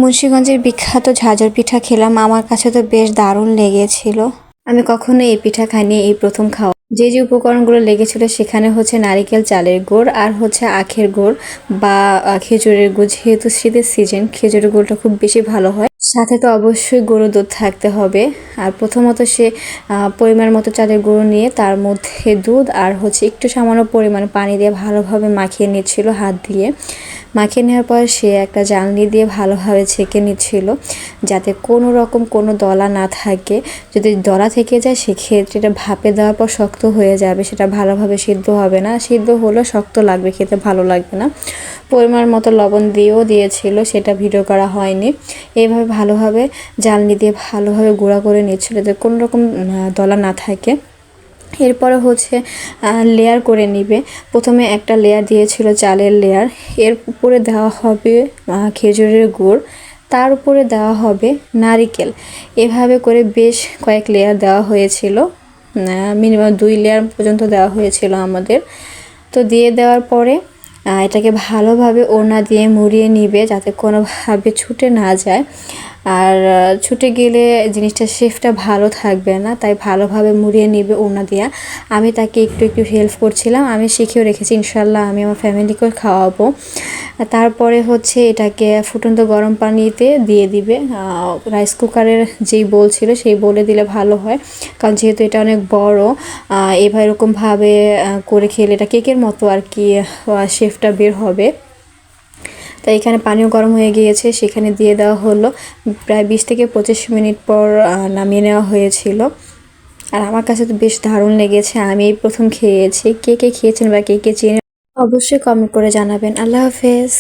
মুন্সিগঞ্জের বিখ্যাত ঝাঁঝর পিঠা খেলাম, আমার কাছে তো বেশ দারুণ লেগেছিল। আমি কখনো এই পিঠা খাইনি, এই প্রথম খাওয়া। যে যে উপকরণগুলো লেগেছিল সেখানে হচ্ছে নারিকেল চালের গুড় আর হচ্ছে আখের গুড় বা খেজুরের গুড়। যেহেতু শীতের সিজন, খেজুরের গুড়টা খুব বেশি ভালো হয়। সাথে তো অবশ্যই গরুর দুধ থাকতে হবে। আর প্রথমত সে পরিমাণ মতো চালের গুঁড়ো নিয়ে তার মধ্যে দুধ আর হচ্ছে একটু সামান্য পরিমাণ পানি দিয়ে ভালোভাবে মাখিয়ে নিচ্ছিল হাত দিয়ে। মাখিয়ে নেওয়ার পর সে একটা জানলি দিয়ে ভালোভাবে ছেঁকে নিচ্ছিল, যাতে কোনো রকম কোনো দলা না থাকে। যদি দলা থেকে যায় সেক্ষেত্রে এটা ভাপে দেওয়ার পর শক্ত হয়ে যাবে, সেটা ভালোভাবে সিদ্ধ হবে না। সিদ্ধ হলেও শক্ত লাগবে, খেতে ভালো লাগবে না। পরিমাণ মতো লবণ দিয়েও দিয়েছিল, সেটা ভিডিও করা হয়নি। এইভাবে ভালোভাবে জালনি দিয়ে ভালোভাবে গুঁড়া করে নিচ্ছিল, যাতে কোনো রকম দলা না থাকে। এরপরে হচ্ছে লেয়ার করে নিবে। প্রথমে একটা লেয়ার দিয়েছিল চালের লেয়ার, এর উপরে দেওয়া হবে খেজুরের গুড়, তার উপরে দেওয়া হবে নারিকেল। এভাবে করে বেশ কয়েক লেয়ার দেওয়া হয়েছিল, মিনিমাম 2 লেয়ার পর্যন্ত দেওয়া হয়েছিল আমাদের। তো দিয়ে দেওয়ার পরে এটাকে ভালোভাবে ওড়না দিয়ে মুড়িয়ে নিবে, যাতে কোনোভাবে ছুটে না যায়। আর ছুটে গেলে জিনিসটা শেপটা ভালো থাকবে না, তাই ভালোভাবে মুড়িয়ে নিবে ওড়না দিয়া। আমি তাকে একটু একটু হেল্প করছিলাম, আমি শিখেও রেখেছি, ইনশাল্লাহ আমি আমার ফ্যামিলিকেও খাওয়াবো। তারপরে হচ্ছে এটাকে ফুটন্ত গরম পানিতে দিয়ে দিবে। রাইস কুকারের যেই বোল ছিল সেই বোলে দিলে ভালো হয়, কারণ যেহেতু এটা অনেক বড়। এভাবে এরকমভাবে করে খেলে এটা কেকের মতো আর কি শেপটা বের হবে। তাই এখানে পানিও গরম হয়ে গিয়েছে, সেখানে দিয়ে দেওয়া হলো। প্রায় 20 থেকে 25 মিনিট পর নামিয়ে নেওয়া হয়েছিল। আর আমার কাছে তো বেশ দারুণ লেগেছে, আমি এই প্রথম খেয়েছি। কে কে খেয়েছেন বা কে কে চেনে অবশ্যই কমেন্ট করে জানাবেন। আল্লাহ হাফেজ।